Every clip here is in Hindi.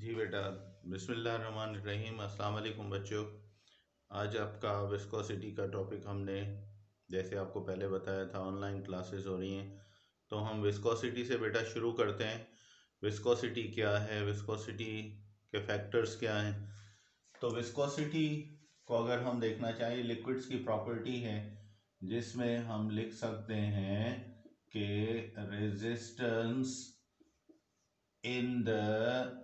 जी बेटा, बिस्मिल्लाहिर्रहमानिर्रहीम। अस्सलाम वालेकुम बच्चों। आज आपका विस्कोसिटी का टॉपिक हमने जैसे आपको पहले बताया था, ऑनलाइन क्लासेस हो रही हैं तो हम विस्कोसिटी से बेटा शुरू करते हैं। विस्कोसिटी क्या है, विस्कोसिटी के फैक्टर्स क्या हैं। तो विस्कोसिटी को अगर हम देखना चाहिए, लिक्विड्स की प्रॉपर्टी है जिसमें हम लिख सकते हैं कि resistance in the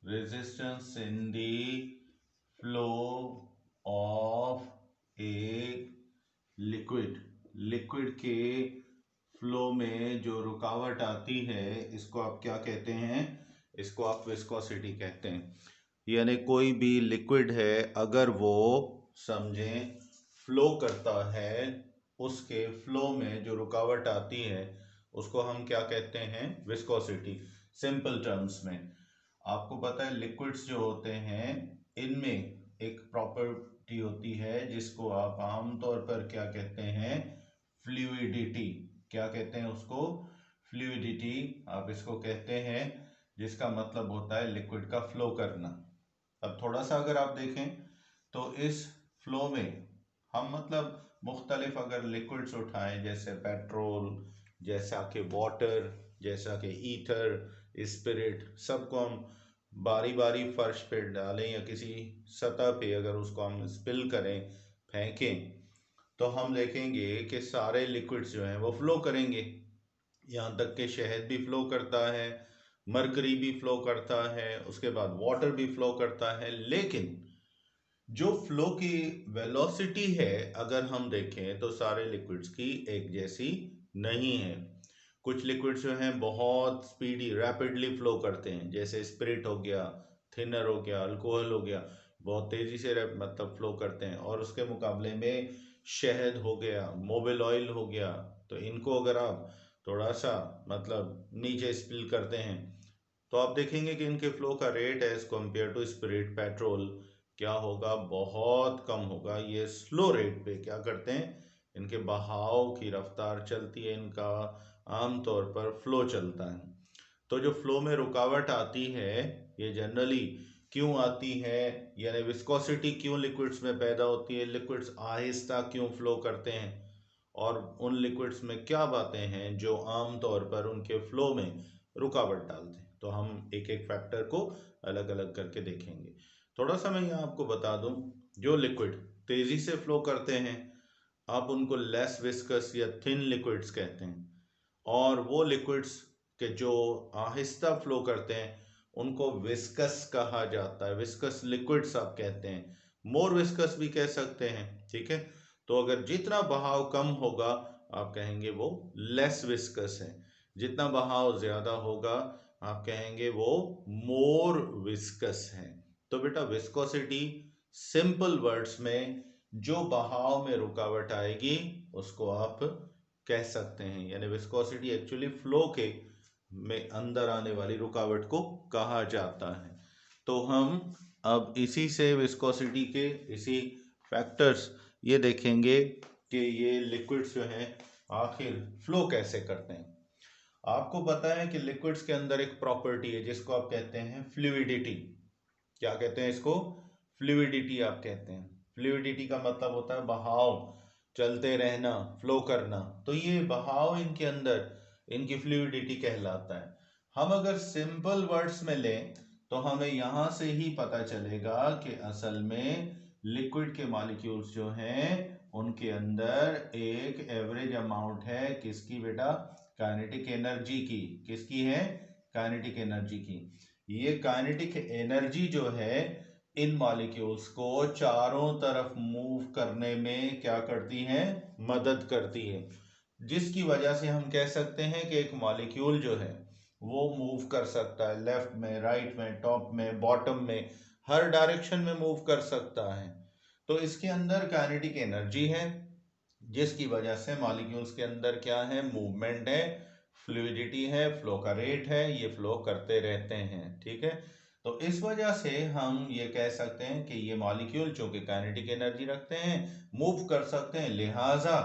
resistance in the flow of a liquid के फ्लो में जो रुकावट आती है इसको आप क्या कहते हैं, इसको आप विस्कोसिटी कहते हैं। यानी कोई भी लिक्विड है अगर वो समझें फ्लो करता है, उसके फ्लो में जो रुकावट आती है उसको हम क्या कहते हैं, विस्कोसिटी। सिंपल टर्म्स में आपको पता है लिक्विड्स जो होते हैं इनमें एक प्रॉपर्टी होती है जिसको आप आमतौर पर क्या कहते हैं, फ्लूइडिटी। क्या कहते हैं उसको, फ्लूइडिटी आप इसको कहते हैं, जिसका मतलब होता है लिक्विड का फ्लो करना। अब थोड़ा सा अगर आप देखें तो इस फ्लो में हम मतलब मुख्तलिफ अगर लिक्विड्स उठाएं, जैसे पेट्रोल, जैसा कि वाटर, जैसा कि ईथर, स्पिरिट, सबको हम बारी बारी फर्श पे डालें या किसी सतह पे अगर उसको हम स्पिल करें, फेंकें, तो हम देखेंगे कि सारे लिक्विड्स जो हैं वो फ्लो करेंगे। यहाँ तक कि शहद भी फ्लो करता है, मरकरी भी फ्लो करता है, उसके बाद वाटर भी फ्लो करता है। लेकिन जो फ्लो की वेलोसिटी है अगर हम देखें तो सारे लिक्विड्स की एक जैसी नहीं है। कुछ लिक्विड्स जो हैं बहुत स्पीडी रैपिडली फ्लो करते हैं, जैसे स्पिरिट हो गया, थिनर हो गया, अल्कोहल हो गया, बहुत तेजी से मतलब फ्लो करते हैं। और उसके मुकाबले में शहद हो गया, मोबिल ऑयल हो गया, तो इनको अगर आप थोड़ा सा मतलब नीचे स्पिल करते हैं तो आप देखेंगे कि इनके फ्लो का rate as compare to spirit, petrol क्या होगा, बहुत कम होगा। ये स्लो रेट पे क्या करते हैं, इनके बहाव की रफ्तार चलती है, इनका आमतौर पर फ्लो चलता है। तो जो फ्लो में रुकावट आती है ये जनरली क्यों आती है, यानी विस्कोसिटी क्यों लिक्विड्स में पैदा होती है, लिक्विड्स आहिस्ता क्यों फ्लो करते हैं, और उन लिक्विड्स में क्या बातें हैं जो आमतौर पर उनके फ्लो में रुकावट डालते हैं। तो हम एक एक फैक्टर को अलग अलग करके देखेंगे। थोड़ा सा मैं यहाँ आपको बता दूं, जो लिक्विड तेजी से फ्लो करते हैं आप उनको लेस विस्कस या थिन लिक्विड्स कहते हैं, और वो लिक्विड्स के जो आहिस्ता फ्लो करते हैं उनको विस्कस कहा जाता है। विस्कस लिक्विड्स आप कहते हैं, मोर विस्कस भी कह सकते हैं, ठीक है। तो अगर जितना बहाव कम होगा आप कहेंगे वो लेस विस्कस है, जितना बहाव ज्यादा होगा आप कहेंगे वो मोर विस्कस है। तो बेटा विस्कोसिटी सिंपल वर्ड्स में जो बहाव में रुकावट आएगी उसको आप कह सकते हैं, यानी विस्कोसिटी एक्चुअली फ्लो के में अंदर आने वाली रुकावट को कहा जाता है। तो हम अब इसी से विस्कोसिटी के इसी फैक्टर्स ये देखेंगे कि ये लिक्विड्स जो हैं आखिर फ्लो कैसे करते हैं। आपको पता है कि लिक्विड्स के अंदर एक प्रॉपर्टी है जिसको आप कहते हैं फ्लूइडिटी। क्या कहते हैं इसको, फ्लूइडिटी आप कहते हैं। फ्लूइडिटी का मतलब होता है बहाव, चलते रहना, फ्लो करना। तो ये बहाव इनके अंदर, इनकी फ्लूइडिटी कहलाता है। हम अगर सिंपल वर्ड्स में लें तो हमें यहां से ही पता चलेगा कि असल में लिक्विड के मॉलिक्यूल्स जो हैं उनके अंदर एक एवरेज अमाउंट है किसकी बेटा, काइनेटिक एनर्जी की। किसकी है, काइनेटिक एनर्जी की। ये काइनेटिक एनर्जी जो है इन मॉलिक्यूल्स को चारों तरफ मूव करने में क्या करती है, मदद करती है, जिसकी वजह से हम कह सकते हैं कि एक मॉलिक्यूल जो है वो मूव कर सकता है, लेफ्ट में, राइट में, टॉप में, बॉटम में, हर डायरेक्शन में मूव कर सकता है। तो इसके अंदर काइनेटिक एनर्जी है जिसकी वजह से मॉलिक्यूल्स के अंदर क्या है, मूवमेंट है, फ्लूइडिटी है, फ्लो का रेट है, ये फ्लो करते रहते हैं, ठीक है। तो इस वजह से हम ये कह सकते हैं कि ये मॉलिक्यूल जो कि काइनेटिक एनर्जी रखते हैं, मूव कर सकते हैं, लिहाजा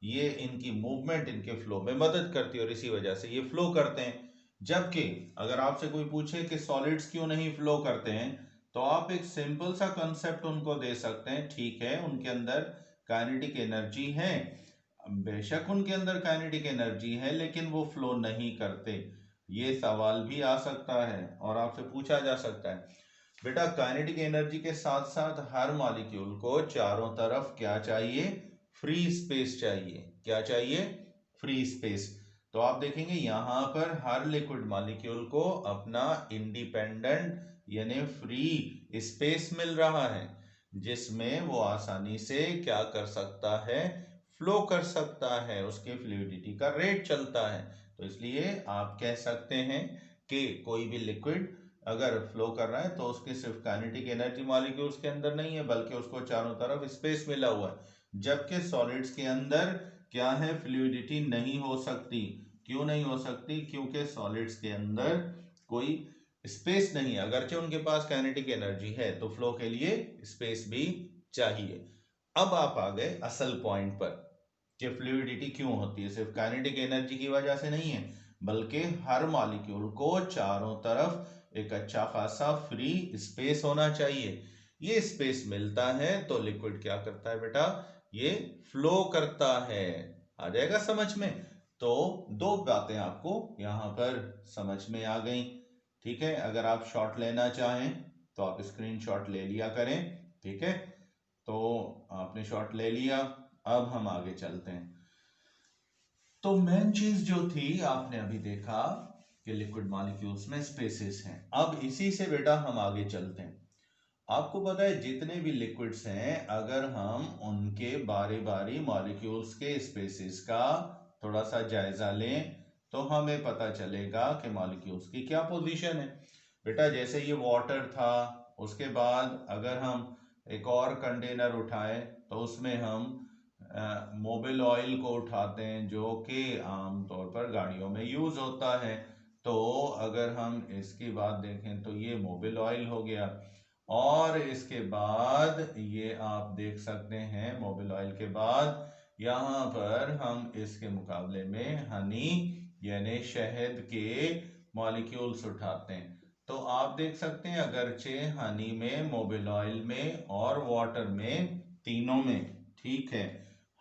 ये इनकी मूवमेंट इनके फ्लो में मदद करती है और इसी वजह से ये फ्लो करते हैं। जबकि अगर आपसे कोई पूछे कि सॉलिड्स क्यों नहीं फ्लो करते हैं, तो आप एक सिंपल सा कंसेप्ट उनको दे सकते हैं, ठीक है उनके अंदर काइनेटिक एनर्जी है, बेशक उनके अंदर काइनेटिक एनर्जी है, लेकिन वो फ्लो नहीं करते। ये सवाल भी आ सकता है और आपसे पूछा जा सकता है। बेटा काइनेटिक एनर्जी के साथ साथ हर मॉलिक्यूल को चारों तरफ क्या चाहिए? फ्री स्पेस चाहिए। क्या चाहिए? Free space. तो आप देखेंगे यहां पर हर लिक्विड मॉलिक्यूल को अपना इंडिपेंडेंट यानी फ्री स्पेस मिल रहा है, जिसमें वो आसानी से क्या कर सकता है? फ्लो कर सकता है, उसके फ्लूइडिटी का रेट चलता है। तो इसलिए आप कह सकते हैं कि कोई भी लिक्विड अगर फ्लो कर रहा है तो उसकी सिर्फ काइनेटिक एनर्जी मॉलिक्यूल्स के अंदर नहीं है, बल्कि उसको चारों तरफ स्पेस मिला हुआ है। जबकि सॉलिड्स के अंदर क्या है? फ्लूइडिटी नहीं हो सकती। क्यों नहीं हो सकती? क्योंकि सॉलिड्स के अंदर कोई स्पेस नहीं है। अगरचे उनके पास काइनेटिक एनर्जी है तो फ्लो के लिए स्पेस भी चाहिए। अब आप आ गए असल पॉइंट पर कि फ्लूइडिटी क्यों होती है। सिर्फ काइनेटिक एनर्जी की वजह से नहीं है, बल्कि हर मॉलिक्यूल को चारों तरफ एक अच्छा खासा फ्री स्पेस होना चाहिए। ये स्पेस मिलता है तो लिक्विड क्या करता है बेटा? ये फ्लो करता है। आ जाएगा समझ में? तो दो बातें आपको यहां पर समझ में आ गई। ठीक है, अगर आप शॉट लेना चाहें तो आप स्क्रीनशॉट ले लिया करें। ठीक है, तो आपने शॉट ले लिया। अब हम आगे चलते हैं। तो मेन चीज जो थी आपने अभी देखा कि लिक्विड मॉलिक्यूल्स में स्पेसेस हैं। अब इसी से बेटा हम आगे चलते हैं। आपको पता है जितने भी लिक्विड्स हैं, अगर हम उनके बारी बारी मॉलिक्यूल्स के स्पेसेस का थोड़ा सा जायजा लें तो हमें पता चलेगा कि मॉलिक्यूल्स की क्या पोजीशन है। बेटा जैसे ये वाटर था, उसके बाद अगर हम एक और कंटेनर उठाएं तो उसमें हम मोबिल ऑयल को उठाते हैं, जो कि आमतौर पर गाड़ियों में यूज होता है। तो अगर हम इसकी बात देखें तो ये मोबिल ऑयल हो गया, और इसके बाद ये आप देख सकते हैं मोबिल ऑयल के बाद यहाँ पर हम इसके मुकाबले में हनी यानी शहद के मॉलिक्यूल्स उठाते हैं। तो आप देख सकते हैं अगरचे हनी में, मोबिल ऑयल में और वाटर में, तीनों में ठीक है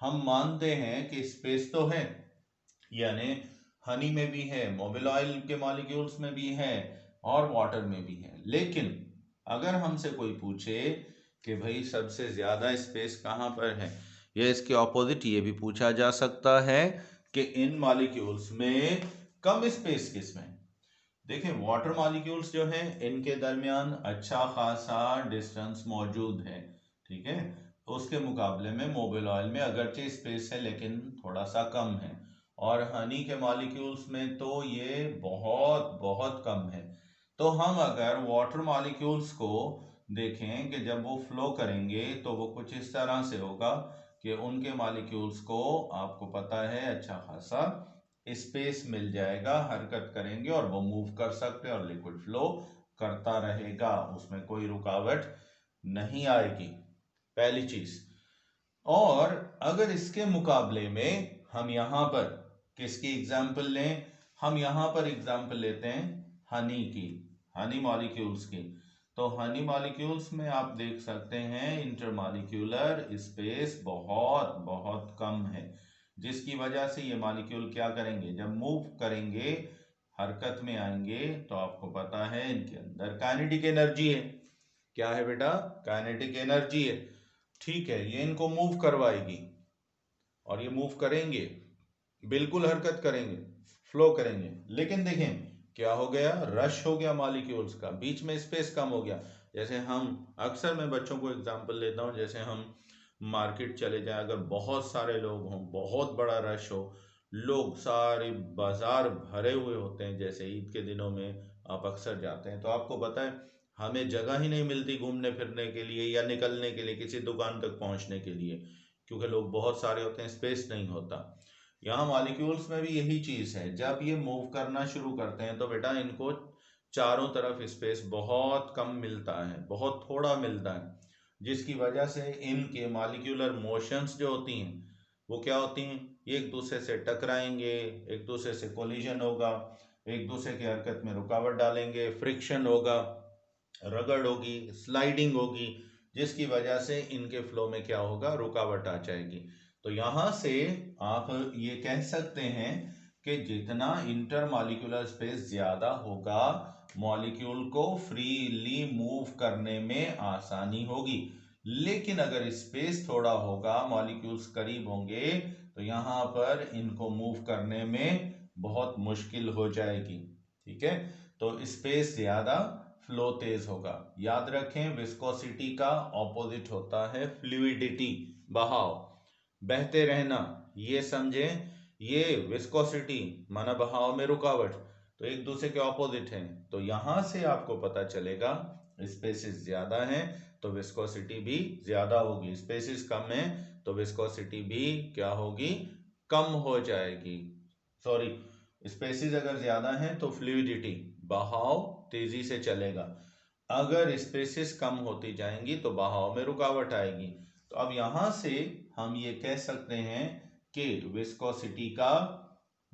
हम मानते हैं कि स्पेस तो है, यानी हनी में भी है, मोबिल ऑयल के मॉलिक्यूल्स में भी है और वाटर में भी है। लेकिन अगर हमसे कोई पूछे कि भाई सबसे ज्यादा स्पेस कहाँ पर है, या इसके ऑपोजिट ये भी पूछा जा सकता है कि इन मॉलिक्यूल्स में कम स्पेस किसमें। देखिए वाटर मॉलिक्यूल्स जो है इनके दरमियान अच्छा खासा डिस्टेंस मौजूद है। ठीक है, तो उसके मुकाबले में मोबिल ऑयल में अगरचे स्पेस है लेकिन थोड़ा सा कम है, और हनी के मॉलिक्यूल्स में तो ये बहुत बहुत कम है। तो हम अगर वाटर मॉलिक्यूल्स को देखें कि जब वो फ्लो करेंगे तो वो कुछ इस तरह से होगा कि उनके मॉलिक्यूल्स को आपको पता है अच्छा खासा स्पेस मिल जाएगा, हरकत करेंगे और वो मूव कर सकते हैं और लिक्विड फ्लो करता रहेगा, उसमें कोई रुकावट नहीं आएगी, पहली चीज। और अगर इसके मुकाबले में हम यहां पर किसकी एग्जाम्पल लें? हम यहां पर एग्जाम्पल लेते हैं हनी की, हनी मॉलिक्यूल्स की। तो हनी मॉलिक्यूल्स में आप देख सकते हैं इंटरमॉलिक्यूलर स्पेस बहुत बहुत कम है, जिसकी वजह से ये मॉलिक्यूल क्या करेंगे? जब मूव करेंगे, हरकत में आएंगे, तो आपको पता है इनके अंदर काइनेटिक एनर्जी है। क्या है बेटा? काइनेटिक एनर्जी है। ठीक है, ये इनको मूव करवाएगी और ये मूव करेंगे, बिल्कुल हरकत करेंगे, फ्लो करेंगे। लेकिन देखें क्या हो गया? रश हो गया मॉलिक्यूल्स का, बीच में स्पेस कम हो गया। जैसे हम अक्सर मैं बच्चों को एग्जांपल लेता हूँ, जैसे हम मार्केट चले जाएं, अगर बहुत सारे लोग हों, बहुत बड़ा रश हो, लोग सारे बाजार भरे हुए होते हैं, जैसे ईद के दिनों में आप अक्सर जाते हैं, तो आपको पता है हमें जगह ही नहीं मिलती घूमने फिरने के लिए या निकलने के लिए किसी दुकान तक पहुंचने के लिए, क्योंकि लोग बहुत सारे होते हैं, स्पेस नहीं होता। यहाँ मॉलिक्यूल्स में भी यही चीज है, जब ये मूव करना शुरू करते हैं तो बेटा इनको चारों तरफ स्पेस बहुत कम मिलता है, बहुत थोड़ा मिलता है, जिसकी वजह से इनके मॉलिक्यूलर मोशंस जो होती हैं वो क्या होती हैं? एक दूसरे से टकराएंगे, एक दूसरे से कोलिजन होगा, एक दूसरे की हरकत में रुकावट डालेंगे, फ्रिक्शन होगा, रगड़ होगी, स्लाइडिंग होगी, जिसकी वजह से इनके फ्लो में क्या होगा, रुकावट आ जाएगी। तो यहां से आप ये कह सकते हैं कि जितना इंटरमॉलिक्यूलर स्पेस ज्यादा होगा, मॉलिक्यूल को फ्रीली मूव करने में आसानी होगी। लेकिन अगर स्पेस थोड़ा होगा, मॉलिक्यूल्स करीब होंगे, तो यहां पर इनको मूव करने में बहुत मुश्किल हो जाएगी। ठीक है, तो स्पेस ज्यादा, फ्लो तेज होगा। याद रखें, विस्कोसिटी का ऑपोजिट होता है फ्लूइडिटी, बहाव, बहते रहना। ये समझें, ये विस्कोसिटी माना बहाव में रुकावट, तो एक दूसरे के ऑपोजिट हैं। तो यहां से आपको पता चलेगा स्पेसिस ज्यादा हैं तो विस्कोसिटी भी ज्यादा होगी, स्पेसिस कम है तो विस्कोसिटी भी क्या होगी, कम हो जाएगी। सॉरी, स्पेसिस अगर ज्यादा है तो फ्लूइडिटी, बहाव तेजी से चलेगा। अगर स्पेसिस कम होती जाएंगी तो बहाव में रुकावट आएगी। तो अब यहां से हम ये कह सकते हैं कि विस्कोसिटी का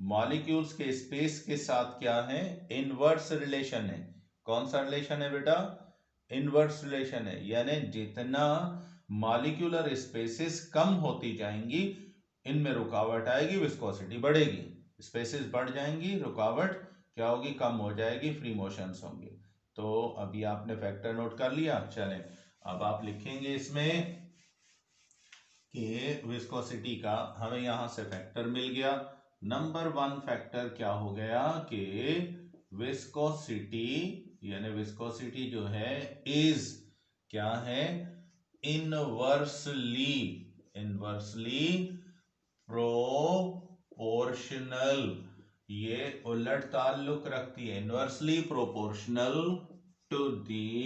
मॉलिक्यूल्स के स्पेस के साथ क्या है, इनवर्स रिलेशन है। कौन सा रिलेशन है बेटा, इनवर्स रिलेशन है। यानी जितना मॉलिक्यूलर स्पेसिस कम होती जाएंगी, इनमें रुकावट आएगी, विस्कोसिटी बढ़ेगी। स्पेसिस बढ़ जाएंगी, रुकावट क्या होगी, कम हो जाएगी, फ्री मोशंस होंगे। तो अभी आपने फैक्टर नोट कर लिया। चलें, अब आप लिखेंगे इसमें कि विस्कोसिटी का हमें यहां से फैक्टर मिल गया। नंबर 1 फैक्टर क्या हो गया कि विस्कोसिटी, यानी विस्कोसिटी जो है इज क्या है, इनवर्सली प्रोपोर्शनल, ये उलट ताल्लुक रखती है, inversely proportional to the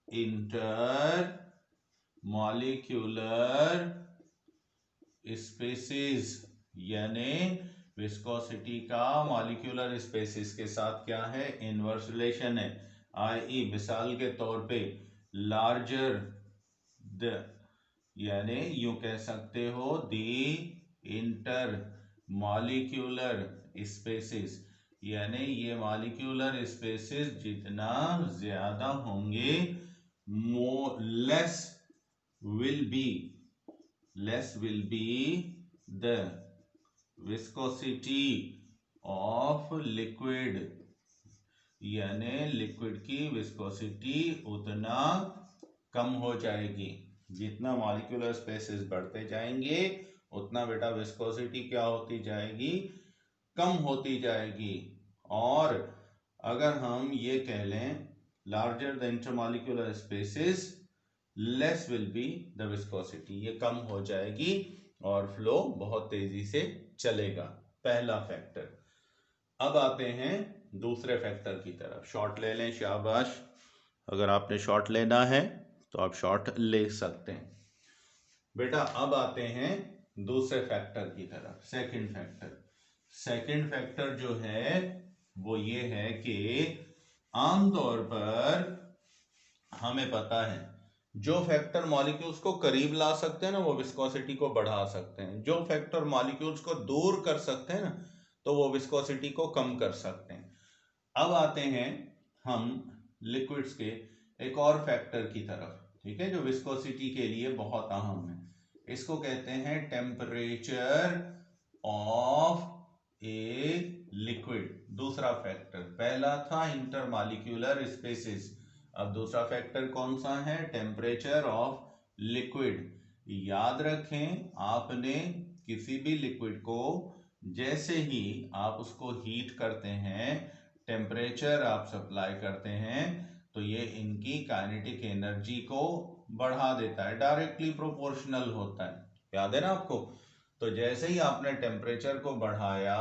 intermolecular spaces. यानी विस्कोसिटी का मॉलिक्यूलर स्पेसिस के साथ क्या है, इनवर्स रिलेशन है। आई मिसाल के तौर पे लार्जर द, यानी यूं कह सकते हो दी इंटर मॉलिक्यूलर स्पेसिस, यानी ये मॉलिक्यूलर स्पेसिस जितना ज्यादा होंगे, less will be the viscosity of liquid, यानी लिक्विड की विस्कोसिटी उतना कम हो जाएगी। जितना मॉलिक्यूलर स्पेसेस बढ़ते जाएंगे, उतना बेटा विस्कोसिटी क्या होती जाएगी, कम होती जाएगी। और अगर हम ये कह लें larger the intermolecular spaces, less will be the viscosity, ये कम हो जाएगी और फ्लो बहुत तेजी से चलेगा। पहला फैक्टर। अब आते हैं दूसरे फैक्टर की तरफ। शॉर्ट ले लें, शाबाश। अगर आपने शॉर्ट लेना है तो आप शॉर्ट ले सकते हैं बेटा। अब आते हैं दूसरे फैक्टर की तरफ, सेकंड फैक्टर जो है वो ये है कि आमतौर पर हमें पता है जो फैक्टर मॉलिक्यूल्स को करीब ला सकते हैं ना, वो विस्कोसिटी को बढ़ा सकते हैं। जो फैक्टर मॉलिक्यूल्स को दूर कर सकते हैं ना, तो वो विस्कोसिटी को कम कर सकते हैं। अब आते हैं हम लिक्विड्स के एक और फैक्टर की तरफ, ठीक है, जो विस्कोसिटी के लिए बहुत अहम है। इसको कहते हैं टेम्परेचर ऑफ ए लिक्विड। दूसरा फैक्टर, पहला था इंटरमॉलिक्यूलर स्पेसिस, अब दूसरा फैक्टर कौन सा है, टेम्परेचर ऑफ लिक्विड। याद रखें, आपने किसी भी लिक्विड को जैसे ही आप उसको हीट करते हैं, टेम्परेचर आप सप्लाई करते हैं, तो ये इनकी काइनेटिक एनर्जी को बढ़ा देता है, डायरेक्टली प्रोपोर्शनल होता है। याद है ना आपको। तो जैसे ही आपने टेम्परेचर को बढ़ाया,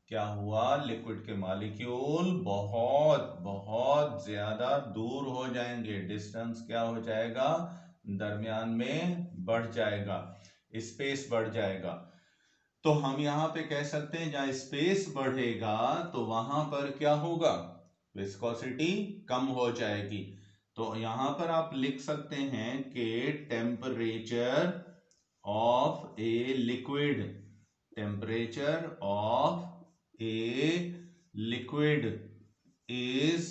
क्या हुआ, लिक्विड के मॉलिक्यूल बहुत बहुत ज्यादा दूर हो जाएंगे, डिस्टेंस क्या हो जाएगा, दरमियान में बढ़ जाएगा, स्पेस बढ़ जाएगा। तो हम यहां पे कह सकते हैं जहां स्पेस बढ़ेगा तो वहां पर क्या होगा, विस्कोसिटी कम हो जाएगी। तो यहां पर आप लिख सकते हैं कि temperature of a liquid, temperature of a liquid is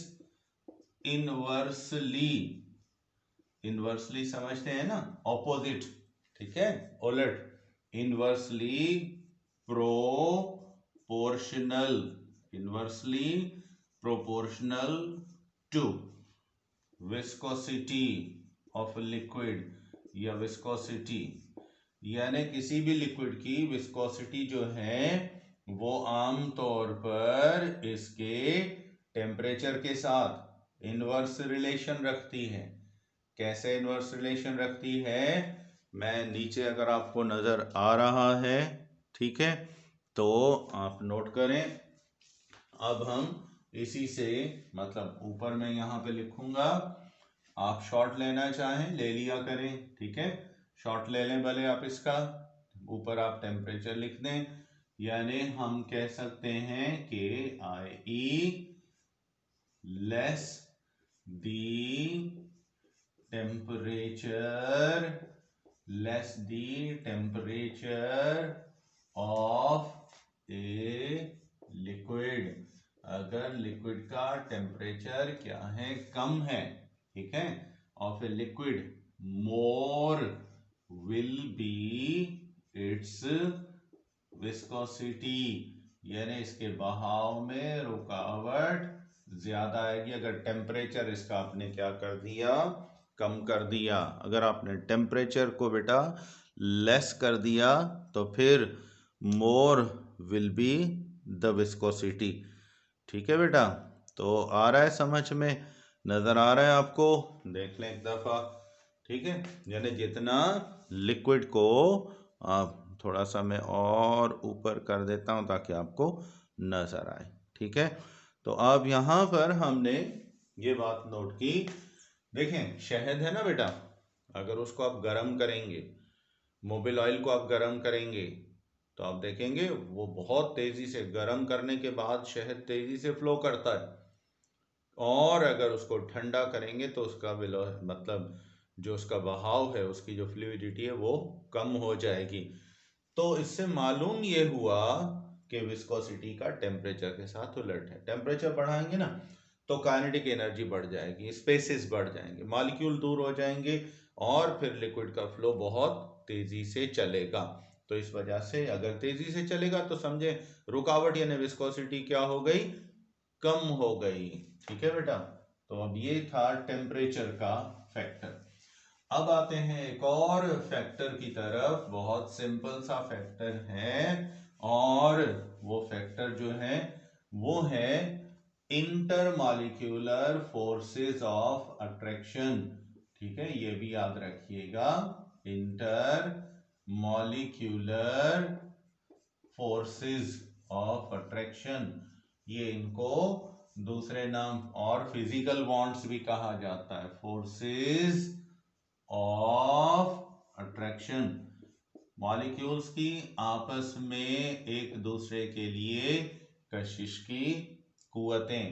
inversely समझते हैं ना, ऑपोजिट, ठीक है, उलट, inversely proportional to viscosity of liquid, या विस्कोसिटी, यानी किसी भी लिक्विड की विस्कोसिटी जो है वो आमतौर पर इसके टेम्परेचर के साथ इनवर्स रिलेशन रखती है। कैसे इनवर्स रिलेशन रखती है, मैं नीचे अगर आपको नजर आ रहा है, ठीक है, तो आप नोट करें। अब हम इसी से, मतलब ऊपर मैं यहाँ पे लिखूंगा, आप शॉर्ट लेना चाहें ले लिया करें, ठीक है, शॉर्ट ले लें भले आप इसका, ऊपर आप टेम्परेचर लिख दें, यानी हम कह सकते हैं कि IE less the temperature of a liquid, अगर लिक्विड का टेम्परेचर क्या है, कम है, ठीक है, of a liquid, more will be it's viscosity, यानी इसके बहाव में रुकावट ज्यादा आएगी अगर टेम्परेचर इसका आपने क्या कर दिया, कम कर दिया। अगर आपने टेम्परेचर को बेटा लेस कर दिया तो फिर more will be the viscosity, ठीक है बेटा। तो आ रहा है समझ में, नजर आ रहा है आपको, देख लें एक दफा, ठीक है, यानी जितना लिक्विड को आप थोड़ा सा मैं और ऊपर कर देता हूं ताकि आपको नजर आए, ठीक है। तो अब यहाँ पर हमने ये बात नोट की, देखें शहद है ना बेटा, अगर उसको आप गर्म करेंगे, मोबिल ऑयल को आप गर्म करेंगे, तो आप देखेंगे वो बहुत तेजी से, गर्म करने के बाद शहद तेजी से फ्लो करता है, और अगर उसको ठंडा करेंगे तो उसका मतलब जो उसका बहाव है, उसकी जो फ्लूइडिटी है वो कम हो जाएगी। तो इससे मालूम ये हुआ कि विस्कोसिटी का टेम्परेचर के साथ उलट है। टेम्परेचर बढ़ाएंगे ना तो काइनेटिक एनर्जी बढ़ जाएगी, स्पेसेस बढ़ जाएंगे, मॉलिक्यूल दूर हो जाएंगे, और फिर लिक्विड का फ्लो बहुत तेजी से चलेगा। तो इस वजह से अगर तेजी से चलेगा तो समझे रुकावट यानी विस्कोसिटी क्या हो गई, कम हो गई, ठीक है बेटा। तो अब ये था टेम्परेचर का फैक्टर। अब आते हैं एक और फैक्टर की तरफ, बहुत सिंपल सा फैक्टर है, और वो फैक्टर जो है वो है इंटरमॉलिक्यूलर फोर्सेस ऑफ अट्रैक्शन, ठीक है, ये भी याद रखिएगा, इंटरमॉलिक्यूलर फोर्सेस ऑफ अट्रैक्शन, ये इनको दूसरे नाम और फिजिकल बॉन्ड्स भी कहा जाता है, फोर्सेस ऑफ अट्रैक्शन, मॉलिक्यूल्स की आपस में एक दूसरे के लिए कशिश की कुव्वतें।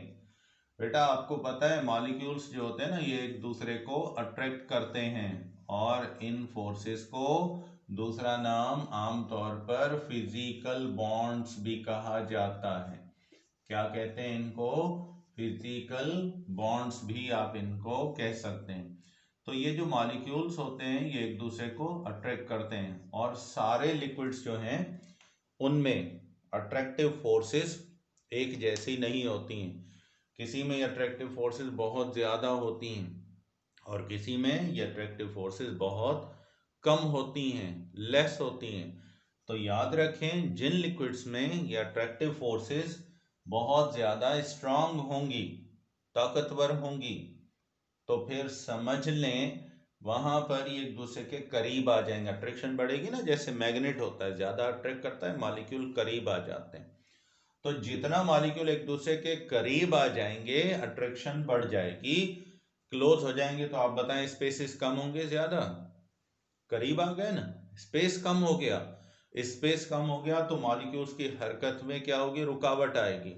बेटा आपको पता है मॉलिक्यूल्स जो होते हैं ना, ये एक दूसरे को अट्रैक्ट करते हैं, और इन फोर्सेस को दूसरा नाम आमतौर पर फिजिकल बॉन्ड्स भी कहा जाता है। क्या कहते हैं इनको, फिजिकल बॉन्ड्स भी आप इनको कह सकते हैं। तो ये जो मॉलिक्यूल्स होते हैं ये एक दूसरे को अट्रैक्ट करते हैं, और सारे लिक्विड्स जो हैं उनमें अट्रैक्टिव फोर्सेस एक जैसी नहीं होती हैं, किसी में ये अट्रैक्टिव फोर्सेस बहुत ज़्यादा होती हैं और किसी में ये अट्रैक्टिव फोर्सेस बहुत कम होती हैं, लेस होती हैं। तो याद रखें जिन लिक्विड्स में ये अट्रैक्टिव फोर्सेस बहुत ज़्यादा स्ट्रांग होंगी, ताकतवर होंगी, तो फिर समझ लें वहां पर ये एक दूसरे के करीब आ जाएंगे, अट्रैक्शन बढ़ेगी ना, जैसे मैग्नेट होता है ज्यादा अट्रैक्ट करता है, मॉलिक्यूल करीब आ जाते हैं। तो जितना मॉलिक्यूल एक दूसरे के करीब आ जाएंगे अट्रैक्शन बढ़ जाएगी, क्लोज हो जाएंगे तो आप बताएं स्पेसेस कम होंगे, ज्यादा करीब आ गए ना, स्पेस कम हो गया, स्पेस कम हो गया तो मॉलिक्यूल्स की हरकत में क्या होगी, रुकावट आएगी।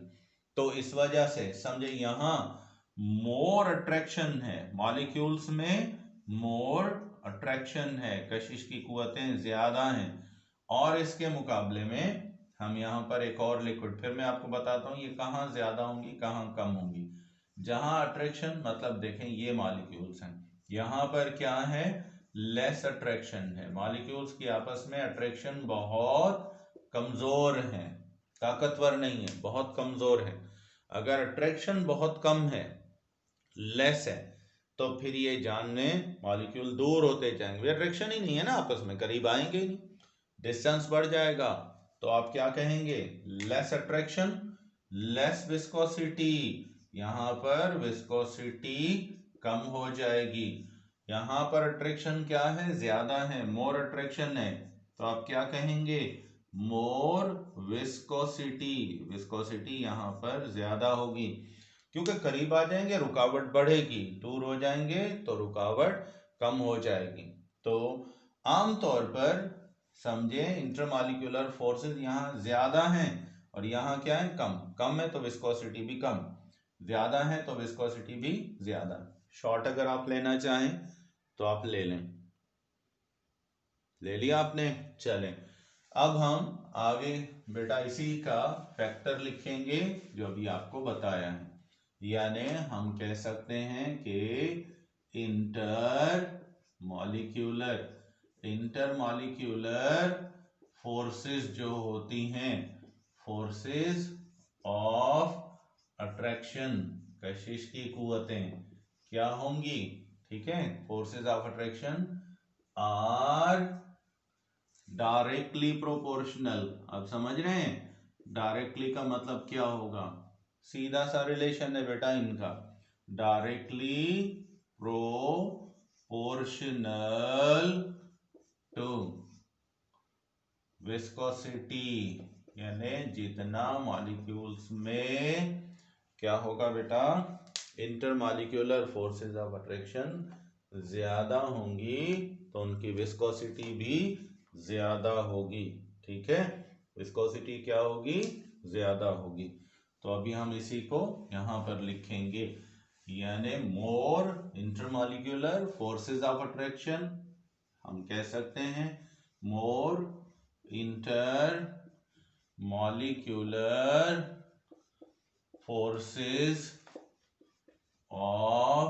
तो इस वजह से समझे यहां मोर अट्रैक्शन है, मॉलिक्यूल्स में मोर अट्रैक्शन है, कशिश की कुव्वतें ज्यादा हैं, और इसके मुकाबले में हम यहाँ पर एक और लिक्विड, फिर मैं आपको बताता हूँ ये कहाँ ज्यादा होंगी कहाँ कम होंगी। जहां अट्रैक्शन, मतलब देखें ये मॉलिक्यूल्स हैं, यहाँ पर क्या है, लेस अट्रैक्शन है, मॉलिक्यूल्स की आपस में अट्रैक्शन बहुत कमजोर है, ताकतवर नहीं है, बहुत कमजोर है। अगर अट्रैक्शन बहुत कम है, लेस है, तो फिर ये जानने मॉलिक्यूल दूर होते जाएंगे, अट्रैक्शन ही नहीं है ना, आपस में करीब आएंगे ही नहीं, डिस्टेंस बढ़ जाएगा, तो आप क्या कहेंगे, लेस अट्रैक्शन, लेस विस्कोसिटी, यहां पर विस्कोसिटी कम हो जाएगी। यहां पर अट्रैक्शन क्या है, ज्यादा है, मोर अट्रैक्शन है, तो आप क्या कहेंगे, मोर विस्कोसिटी, विस्कोसिटी यहां पर ज्यादा होगी, क्योंकि करीब आ जाएंगे रुकावट बढ़ेगी, दूर हो जाएंगे तो रुकावट कम हो जाएगी। तो आमतौर पर समझे, इंटरमॉलिक्यूलर फोर्सेस यहाँ ज्यादा हैं और यहाँ क्या है, कम, कम है तो विस्कोसिटी भी कम, ज्यादा है तो विस्कोसिटी भी ज्यादा। शॉर्ट अगर आप लेना चाहें तो आप ले लें, ले लिया आपने। चलें अब हम आगे बेटा इसी का फैक्टर लिखेंगे जो अभी आपको बताया है, यानी हम कह सकते हैं कि इंटरमॉलिक्यूलर फोर्सेस जो होती हैं, फोर्सेस ऑफ अट्रैक्शन, कशिश की कुव्वतें क्या होंगी, ठीक है, forces of attraction are directly proportional. अब समझ रहे हैं, डायरेक्टली का मतलब क्या होगा, सीधा सा रिलेशन है बेटा इनका, डायरेक्टली प्रोपोर्शनल टू विस्कोसिटी, यानी जितना मॉलिक्यूल्स में क्या होगा बेटा, इंटरमॉलिक्यूलर फोर्सेस ऑफ अट्रैक्शन ज्यादा होंगी तो उनकी विस्कोसिटी भी ज्यादा होगी, ठीक है, विस्कोसिटी क्या होगी, ज्यादा होगी। तो अभी हम इसी को यहां पर लिखेंगे, यानी मोर इंटरमॉलिक्यूलर फोर्सेस ऑफ अट्रैक्शन, हम कह सकते हैं मोर इंटरमॉलिक्यूलर फोर्सेस ऑफ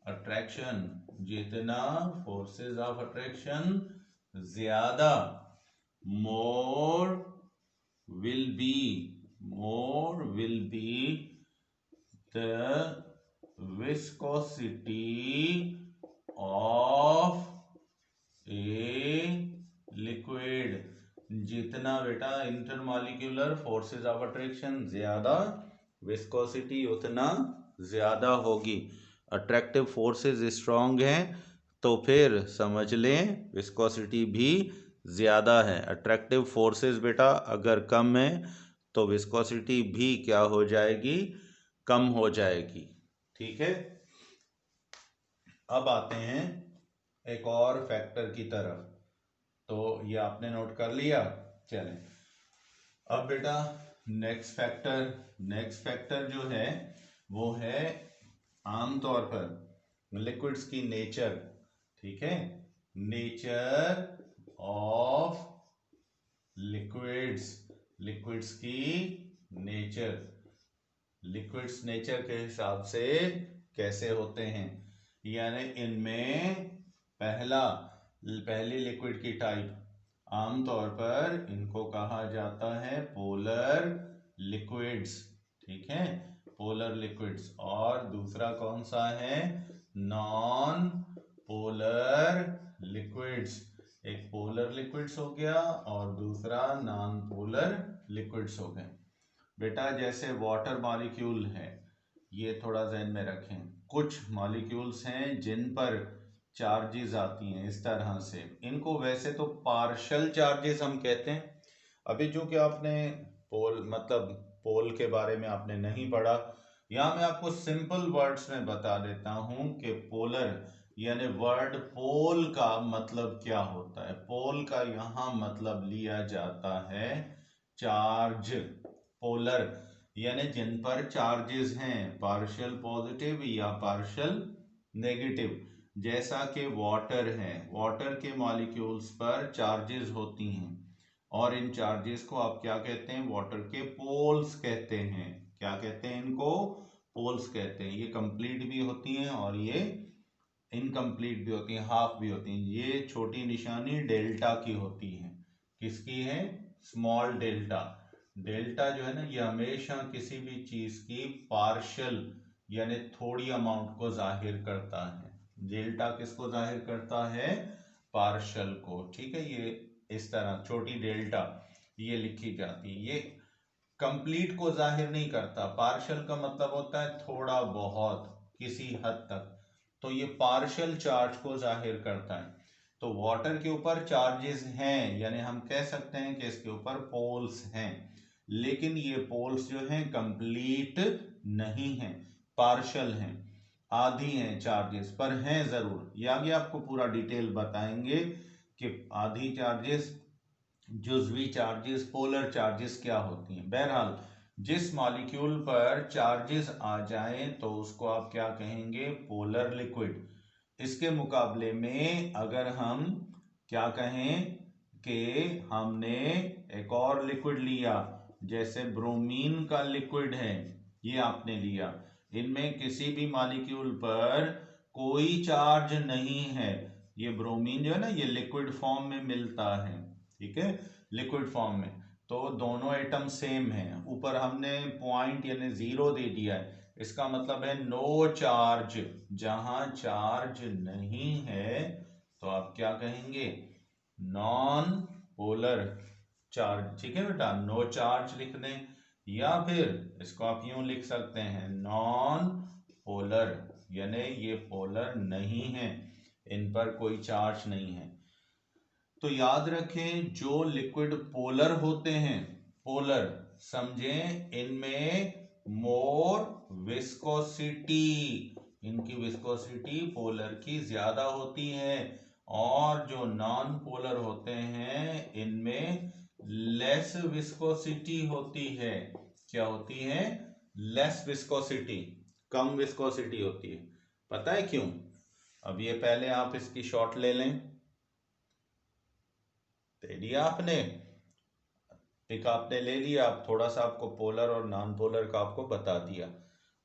अट्रैक्शन, जितना फोर्सेस ऑफ अट्रैक्शन ज्यादा, more will be the viscosity of a liquid, जितना बेटा इंटरमॉलिक्यूलर फोर्सेस ऑफ अट्रैक्शन ज्यादा, विस्कोसिटी उतना ज्यादा होगी। अट्रैक्टिव फोर्सेस स्ट्रांग हैं तो फिर समझ लें विस्कोसिटी भी ज्यादा है, अट्रैक्टिव फोर्सेस बेटा अगर कम है तो विस्कोसिटी भी क्या हो जाएगी, कम हो जाएगी, ठीक है। अब आते हैं एक और फैक्टर की तरफ, तो ये आपने नोट कर लिया। चलें अब बेटा नेक्स्ट फैक्टर जो है वो है आमतौर पर लिक्विड्स की नेचर, ठीक है, नेचर ऑफ लिक्विड्स की नेचर, लिक्विड्स नेचर के हिसाब से कैसे होते हैं, यानी इनमें पहली लिक्विड की टाइप, आमतौर पर इनको कहा जाता है पोलर लिक्विड्स, ठीक है, पोलर लिक्विड्स, और दूसरा कौन सा है, नॉन पोलर लिक्विड्स, एक पोलर लिक्विड्स हो गया और दूसरा नॉन पोलर लिक्विड्स हो गए। बेटा जैसे वाटर मॉलिक्यूल है, ये थोड़ा ध्यान में रखें, कुछ मॉलिक्यूल्स हैं जिन पर चार्जेस आती हैं इस तरह से, इनको वैसे तो पार्शियल चार्जेस हम कहते हैं। अभी चूंकि आपने पोल के बारे में आपने नहीं पढ़ा, यहाँ मैं आपको सिंपल वर्ड्स में बता देता हूं कि पोलर यानी वर्ड पोल का मतलब क्या होता है। पोल का यहाँ मतलब लिया जाता है चार्ज, पोलर यानी जिन पर चार्जेस हैं, पार्शियल पॉजिटिव या पार्शियल नेगेटिव, जैसा कि वाटर है, वाटर के मॉलिक्यूल्स पर चार्जेस होती हैं और इन चार्जेस को आप क्या कहते हैं, वाटर के पोल्स कहते हैं। क्या कहते हैं इनको, पोल्स कहते हैं। ये कंप्लीट भी होती हैं और ये इनकम्प्लीट भी होती हैं, हाफ भी होती हैं। ये छोटी निशानी डेल्टा की होती है। किसकी है, स्मॉल डेल्टा। डेल्टा जो है ना, ये हमेशा किसी भी चीज की पार्शियल यानी थोड़ी अमाउंट को जाहिर करता है। डेल्टा किसको जाहिर करता है, पार्शियल को। ठीक है, ये इस तरह छोटी डेल्टा ये लिखी जाती है। ये कंप्लीट को जाहिर नहीं करता। पार्शियल का मतलब होता है थोड़ा बहुत, किसी हद तक। तो ये पार्शियल चार्ज को जाहिर करता है। तो वाटर के ऊपर चार्जेस हैं, यानी हम कह सकते हैं कि इसके ऊपर पोल्स हैं, लेकिन ये पोल्स जो हैं कंप्लीट नहीं हैं, पार्शियल हैं, आधी हैं चार्जेस, पर हैं जरूर। ये आगे आपको पूरा डिटेल बताएंगे कि आधी चार्जेस, जुज़वी चार्जेस, पोलर चार्जेस क्या होती हैं। बहरहाल जिस मॉलिक्यूल पर चार्जेस आ जाएं तो उसको आप क्या कहेंगे, पोलर लिक्विड। इसके मुकाबले में अगर हम क्या कहें कि हमने एक और लिक्विड लिया, जैसे ब्रोमीन का लिक्विड है, ये आपने लिया, इनमें किसी भी मॉलिक्यूल पर कोई चार्ज नहीं है। ये ब्रोमीन जो है ना, ये लिक्विड फॉर्म में मिलता है, ठीक है, लिक्विड फॉर्म में। तो दोनों एटम सेम हैं, ऊपर हमने पॉइंट यानी 0 दे दिया है, इसका मतलब है नो चार्ज। जहां चार्ज नहीं है तो आप क्या कहेंगे, नॉन पोलर चार्ज। ठीक है बेटा, नो चार्ज लिख दें, या फिर इसको आप यूं लिख सकते हैं, नॉन पोलर, यानी ये पोलर नहीं है, इन पर कोई चार्ज नहीं है। तो याद रखें, जो लिक्विड पोलर होते हैं, पोलर समझें, इनमें मोर विस्कोसिटी, इनकी विस्कोसिटी पोलर की ज्यादा होती है, और जो नॉन पोलर होते हैं इनमें लेस विस्कोसिटी होती है। क्या होती है, लेस विस्कोसिटी, कम विस्कोसिटी होती है। पता है क्यों? अब ये पहले आप इसकी शॉट ले लें, दे दिया आपने, पिक आपने ले लिया। अब थोड़ा सा आपको पोलर और नॉन पोलर का आपको बता दिया।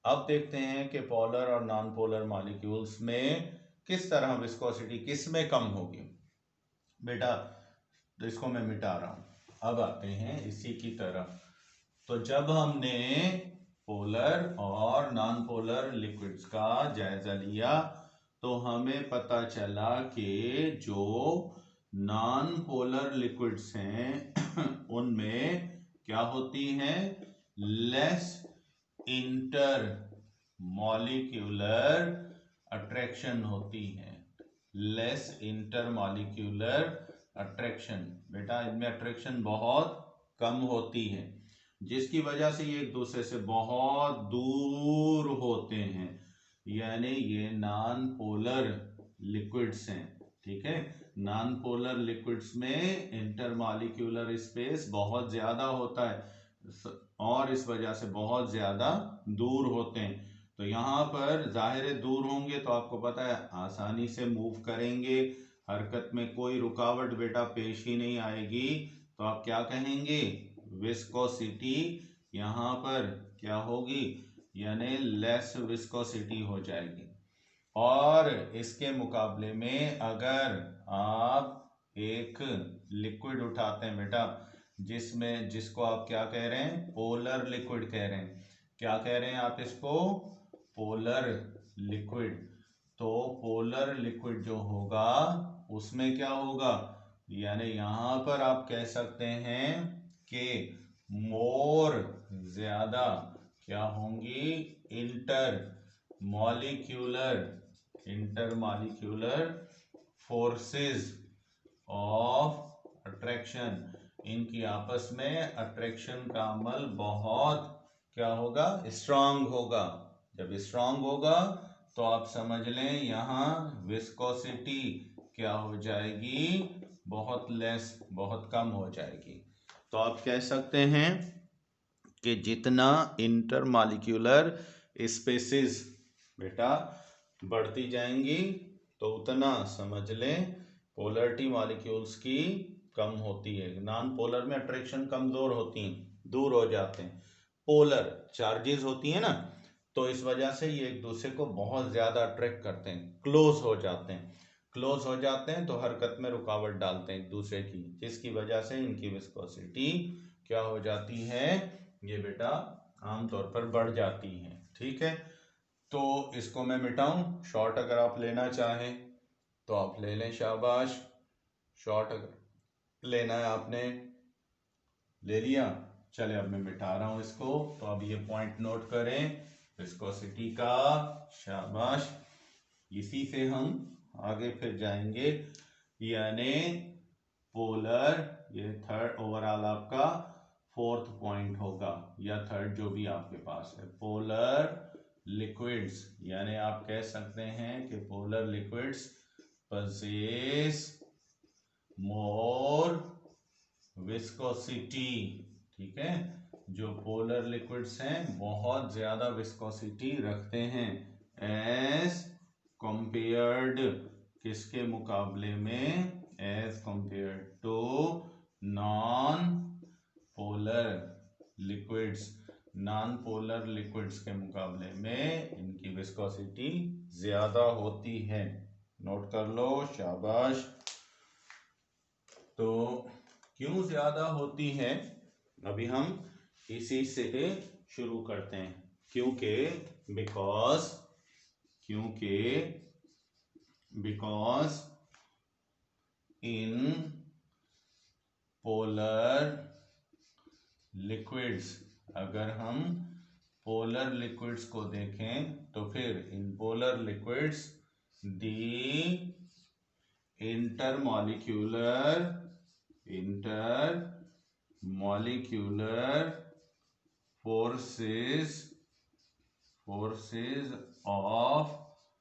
अब देखते हैं कि पोलर और नॉन पोलर मॉलिक्यूल्स में किस तरह विस्कोसिटी किस में कम होगी। बेटा तो इसको मैं मिटा रहा हूं, अब आते हैं इसी की तरफ। तो जब हमने पोलर और नॉन पोलर लिक्विड्स का जायजा लिया तो हमें पता चला कि जो नॉन पोलर लिक्विड्स हैं उनमें क्या होती हैं, लेस इंटर मॉलिक्यूलर अट्रैक्शन होती है। लेस इंटर मॉलिक्यूलर अट्रैक्शन, बेटा इनमें अट्रैक्शन बहुत कम होती है, जिसकी वजह से ये एक दूसरे से बहुत दूर होते हैं, यानी ये नॉन पोलर लिक्विड्स हैं। ठीक है, नॉन पोलर लिक्विड्स में इंटरमॉलिक्यूलर स्पेस बहुत ज्यादा होता है और इस वजह से बहुत ज्यादा दूर होते हैं। तो यहाँ पर जाहिर दूर होंगे तो आपको पता है आसानी से मूव करेंगे, हरकत में कोई रुकावट बेटा पेश ही नहीं आएगी। तो आप क्या कहेंगे, विस्कोसिटी यहाँ पर क्या होगी, यानी लेस विस्कोसिटी हो जाएगी। और इसके मुकाबले में अगर आप एक लिक्विड उठाते हैं बेटा, जिसको आप क्या कह रहे हैं, पोलर लिक्विड कह रहे हैं। क्या कह रहे हैं आप इसको, पोलर लिक्विड। तो पोलर लिक्विड जो होगा उसमें क्या होगा, यानी यहां पर आप कह सकते हैं कि मोर ज्यादा क्या होंगी, इंटरमॉलिक्यूलर फोर्सेस ऑफ अट्रैक्शन, इनकी आपस में अट्रैक्शन का अमल बहुत क्या होगा, स्ट्रांग होगा। जब स्ट्रांग होगा तो आप समझ लें यहाँ विस्कोसिटी क्या हो जाएगी, बहुत लेस, बहुत कम हो जाएगी। तो आप कह सकते हैं कि जितना इंटरमॉलिक्यूलर स्पेसिस बेटा बढ़ती जाएंगी तो उतना समझ लें पोलरिटी मॉलिक्यूल्स की कम होती है। नॉन पोलर में अट्रैक्शन कमजोर होती है, दूर हो जाते हैं। पोलर चार्जेस होती है ना, तो इस वजह से ये एक दूसरे को बहुत ज्यादा अट्रैक्ट करते हैं, क्लोज हो जाते हैं। क्लोज हो जाते हैं तो हरकत में रुकावट डालते हैं एक दूसरे की, जिसकी वजह से इनकी विस्कोसिटी क्या हो जाती है, ये बेटा आमतौर पर बढ़ जाती है। ठीक है, तो इसको मैं मिटाऊं, शॉर्ट अगर आप लेना चाहें तो आप ले लें, शाबाश। शॉर्ट अगर लेना है आपने ले लिया। चले अब मैं मिटा रहा हूं इसको, तो अब ये पॉइंट नोट करें विस्कोसिटी का, शाबाश। इसी से हम आगे फिर जाएंगे, यानी पोलर, ये थर्ड ओवरऑल आपका फोर्थ पॉइंट होगा, या थर्ड जो भी आपके पास है। पोलर लिक्विड्स, यानी आप कह सकते हैं कि पोलर लिक्विड्स possess मोर विस्कोसिटी। ठीक है, जो पोलर लिक्विड्स हैं बहुत ज्यादा विस्कोसिटी रखते हैं, एज कंपेयर्ड, किसके मुकाबले में, as compared to non polar liquids. Non polar liquids के मुकाबले में इनकी विस्कोसिटी ज्यादा होती है। नोट कर लो, शाबाश। तो क्यों ज्यादा होती है, अभी हम इसी से शुरू करते हैं। क्योंकि बिकॉज इन पोलर लिक्विड्स, अगर हम पोलर लिक्विड्स को देखें तो फिर in polar liquids the intermolecular forces of